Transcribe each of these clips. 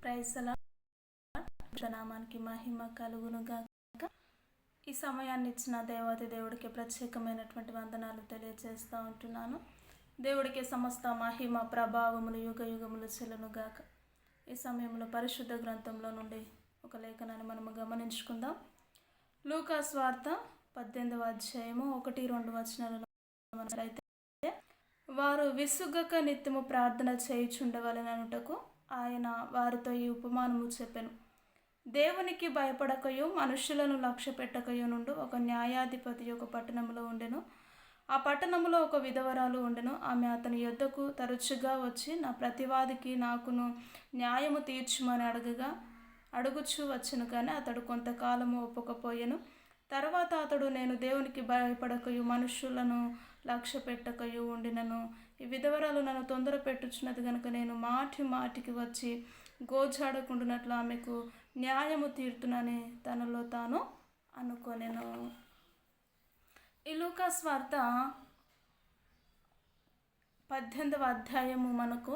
Praise the lord. నామానికి మహిమ కలుగునుగాక. ఈ సమయాన్ని ఇచ్చిన దేవాది దేవుడికి ప్రత్యేకమైనటువంటి వందనాలు తెలియజేస్తూ ఉంటున్నాను. దేవుడికి సమస్త మహిమ ప్రభావములు యుగ యుగములు చెల్లునుగాక. ఈ సమయంలో పరిశుద్ధ గ్రంథంలో నుండి ఒక లేఖనాన్ని మనము గమనించుకుందాం. లూకా సువార్త 18వ అధ్యాయము 1-2 వచనాలలో మనమైతే, వారు విసుగక నిత్యము ప్రార్థన చేయుచుండవలెననుటకు ఆయన వారితో ఈ ఉపమానము చెప్పెను. దేవునికి భయపడకయో మనుష్యులను లక్ష్య పెట్టకయో నుండి ఒక న్యాయాధిపతి ఒక పట్టణంలో ఉండెను. ఆ పట్టణంలో ఒక విధవరాలు ఉండెను. ఆమె అతని యొద్దకు తరచుగా వచ్చి, నా ప్రతివాదికి నాకును న్యాయము తీర్చుమని అడుగుచూ వచ్చెను. కానీ అతడు కొంతకాలము ఒప్పకపోయెను. తర్వాత అతడు, నేను దేవునికి భయపడకయు మనుష్యులను లక్ష్య పెట్టకయు ఉండినను, ఈ విధవరాలు నన్ను తొందర పెట్టుచున్నది కనుక నేను మాటి మాటికి వచ్చి గోజాడకుండునట్లు ఆమెకు న్యాయము తీర్తునని తనలో తాను అనుకొనెను. ఈ లూకా సువార్త 18వ అధ్యాయము మనకు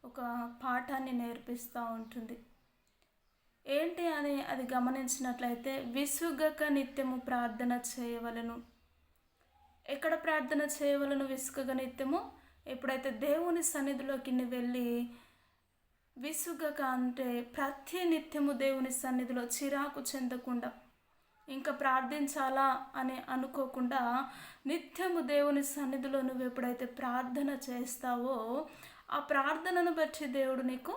ఒక పాఠాన్ని నేర్పిస్తూ ఉంటుంది. ఏంటి అని అది గమనించినట్లయితే, విసుగక నిత్యము ప్రార్థన చేయవలెను. ఎక్కడ ప్రార్థన చేయవలను విసుగక నిత్యము? ఎప్పుడైతే దేవుని సన్నిధిలోకి వెళ్ళి విసుగక, అంటే ప్రతి నిత్యము దేవుని సన్నిధిలో చిరాకు చెందకుండా, ఇంకా ప్రార్థించాలా అని అనుకోకుండా నిత్యము దేవుని సన్నిధిలో నువ్వు ఎప్పుడైతే ప్రార్థన చేస్తావో ఆ ప్రార్థనను బట్టి దేవుడు నీకు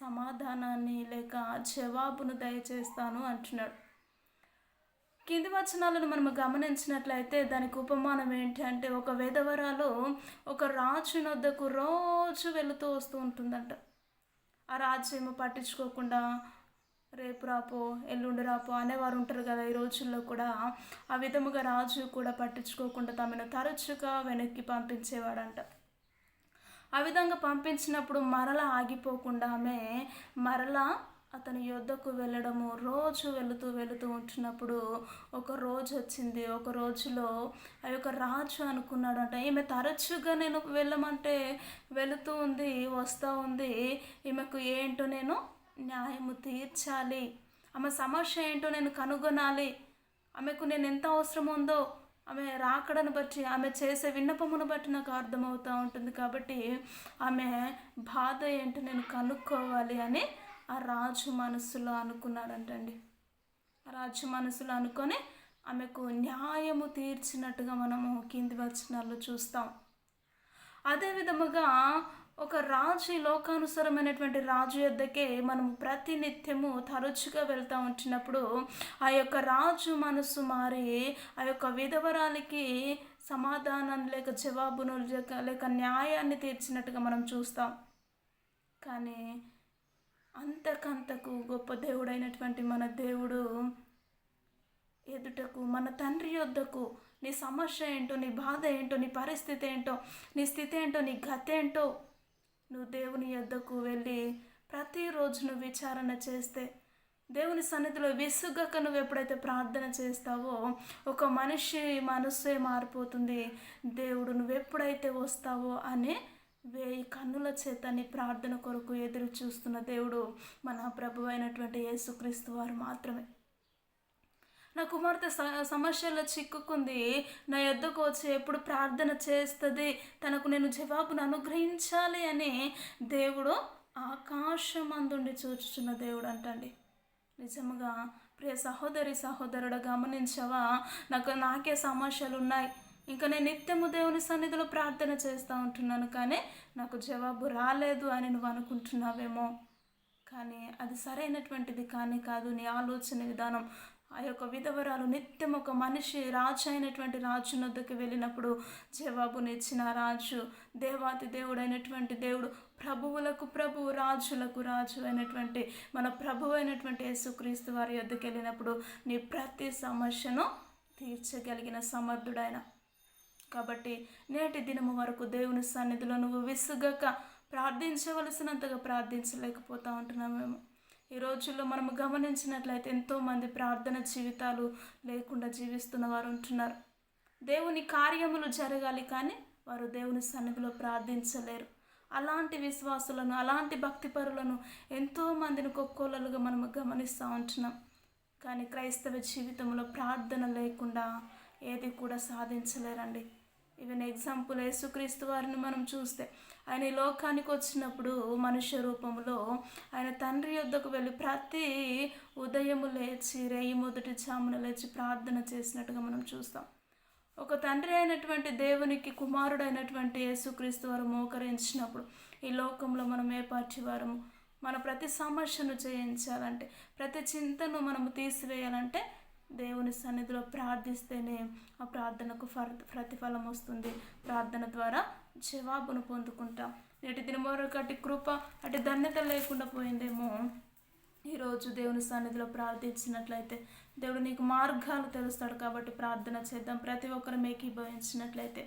సమాధానాన్ని లేక జవాబును దయచేస్తాను అంటున్నాడు. కింది వచనాలను మనం గమనించినట్లయితే దానికి ఉపమానం ఏంటి అంటే, ఒక విధవరాలు ఒక రాజు వద్దకు రోజు వెళుతూ వస్తూ ఉంటుందంట. ఆ రాజు ఏమో పట్టించుకోకుండా రేపు రాపో ఎల్లుండి రాపో అనేవారు ఉంటారు కదా ఈ రోజుల్లో కూడా. ఆ విధముగా రాజు కూడా పట్టించుకోకుండా తమను తరచుగా వెనక్కి పంపించేవాడంట. ఆ విధంగా పంపించినప్పుడు మరలా ఆగిపోకుండా ఆమె మరలా అతని యొద్దకు వెళ్ళడము, రోజు వెళుతూ ఉంటున్నప్పుడు ఒక రోజు వచ్చింది. ఒక రోజులో ఆ యొక్క రాజు అనుకున్నాడంట, ఈమె తరచుగా నేను వెళ్ళమంటే వెళుతూ ఉంది, వస్తూ ఉంది, ఈమెకు ఏంటో నేను న్యాయము తీర్చాలి, ఆమె సమస్య ఏంటో నేను కనుగొనాలి, ఆమెకు నేను ఎంత అవసరం ఉందో ఆమె రాకడను బట్టి, ఆమె చేసే విన్నపమును బట్టి నాకు అర్థమవుతూ ఉంటుంది. కాబట్టి ఆమె బాధ ఏంటో నేను కనుక్కోవాలి అని ఆ రాజు మనసులో అనుకున్నాడంటండి. ఆ రాజు మనసులో అనుకొని ఆమెకు న్యాయము తీర్చినట్టుగా మనము కింది వచనాల్లో చూస్తాం. అదే విధముగా ఒక రాజు, లోకానుసారమైనటువంటి రాజు యొద్దకే మనము ప్రతినిత్యము తరచుగా వెళ్తూ ఉంటున్నప్పుడు ఆ యొక్క రాజు మనసు మారి ఆ యొక్క విధవరాలికి సమాధానం లేక జవాబును లేక న్యాయాన్ని తీర్చినట్టుగా మనం చూస్తాం. కానీ అంతకంతకు గొప్ప దేవుడైనటువంటి మన దేవుడు ఎదుటకు, మన తండ్రి యొద్దకు నీ సమస్య ఏంటో, నీ బాధ ఏంటో, నీ పరిస్థితి ఏంటో, నీ స్థితి ఏంటో, నీ గతి ఏంటో నువ్వు దేవుని యొద్దకు వెళ్ళి ప్రతిరోజు నువ్వు విచారణ చేస్తే, దేవుని సన్నిధిలో విసుగక నువ్వు ఎప్పుడైతే ప్రార్థన చేస్తావో ఒక మనిషి మనస్సే మారిపోతుంది. దేవుడు నువ్వెప్పుడైతే వస్తావో అనే 1000 కన్నుల చేత నీ ప్రార్థన కొరకు ఎదురు చూస్తున్న దేవుడు మన ప్రభు అయినటువంటి యేసుక్రీస్తు వారు మాత్రమే. నా కుమార్తె సమస్యలో చిక్కుకుంది, నా యొద్దకు వచ్చి ఎప్పుడు ప్రార్థన చేస్తుంది, తనకు నేను జవాబును అనుగ్రహించాలి అని దేవుడు ఆకాశమందుండి చూచుచున్న దేవుడు అంటండి. నిజముగా ప్రియ సహోదరి సహోదరుడు గమనించవా, నాకే సమస్యలు ఉన్నాయి, ఇంకా నేను నిత్యము దేవుని సన్నిధిలో ప్రార్థన చేస్తూ ఉంటున్నాను కానీ నాకు జవాబు రాలేదు అని నువ్వు అనుకుంటున్నావేమో. కానీ అది సరైనటువంటిది కాదు. నీ ఆలోచన విధానం. ఆ యొక్క విధవరాలు నిత్యం ఒక మనిషి, రాజు అయినటువంటి రాజు వద్దకు వెళ్ళినప్పుడు జవాబునిచ్చిన రాజు, దేవాతి దేవుడైనటువంటి దేవుడు, ప్రభువులకు ప్రభువు, రాజులకు రాజు అయినటువంటి మన ప్రభు అయినటువంటి యేసుక్రీస్తు వారి యొద్దకు వెళ్ళినప్పుడు నీ ప్రతి సమస్యను తీర్చగలిగిన సమర్థుడైన. కాబట్టి నేటి దినము వరకు దేవుని సన్నిధిలో నువ్వు విసుగక ప్రార్థించవలసినంతగా ప్రార్థించలేకపోతూ ఉంటున్నామేమో. ఈ రోజుల్లో మనము గమనించినట్లయితే ఎంతోమంది ప్రార్థన జీవితాలు లేకుండా జీవిస్తున్న వారు ఉంటున్నారు. దేవుని కార్యములు జరగాలి కానీ వారు దేవుని సన్నిధిలో ప్రార్థించలేరు. అలాంటి విశ్వాసులను, అలాంటి భక్తిపరులను ఎంతోమందిని కొక్కోలలుగా మనము గమనిస్తూ ఉంటున్నాం. కానీ క్రైస్తవ జీవితంలో ప్రార్థన లేకుండా ఏది కూడా సాధించలేరండి. ఈవెన్ ఎగ్జాంపుల్ యేసుక్రీస్తు వారిని మనం చూస్తే ఆయన ఈ లోకానికి వచ్చినప్పుడు మనుష్య రూపంలో ఆయన తండ్రి యొద్దకు వెళ్ళి ప్రతి ఉదయము లేచి రేయి మొదటి జామున లేచి ప్రార్థన చేసినట్టుగా మనం చూస్తాం. ఒక తండ్రి అయినటువంటి దేవునికి కుమారుడైనటువంటి యేసుక్రీస్తు వారు మోకరించినప్పుడు ఈ లోకంలో మనం ఏ పార్టీ వారము, మన ప్రతి సమస్యను జయించాలంటే, ప్రతి చింతను మనము తీసివేయాలంటే దేవుని సన్నిధిలో ప్రార్థిస్తేనే ఆ ప్రార్థనకు ప్రతిఫలం వస్తుంది. ప్రార్థన ద్వారా జవాబును పొందుకుంటాం. నేటి దినమొరకటి కృప అటు ధన్యత లేకుండా పోయిందేమో. ఈరోజు దేవుని సన్నిధిలో ప్రార్థించినట్లయితే దేవుడు నీకు మార్గాలు తెలుస్తాడు. కాబట్టి ప్రార్థన చేద్దాం. ప్రతి ఒక్కరు ఏకీభవించినట్లయితే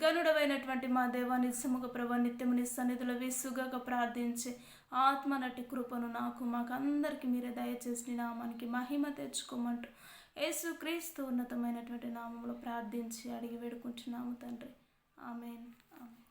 గనుడవైనటువంటి మా దేవా, నిత్యముగ ప్రభ, నిత్యము నీ సన్నిధిలో విసుగక ప్రార్థించి ఆత్మనటి కృపను మాకందరికీ మీరే దయచేసి నీ నామానికి మహిమ తెచ్చుకోమంటూ యేసుక్రీస్తు ఉన్నతమైనటువంటి నామంలో ప్రార్థించి అడిగి వేడుకుంటున్నాము తండ్రి. ఆమేన్. ఆమేన్.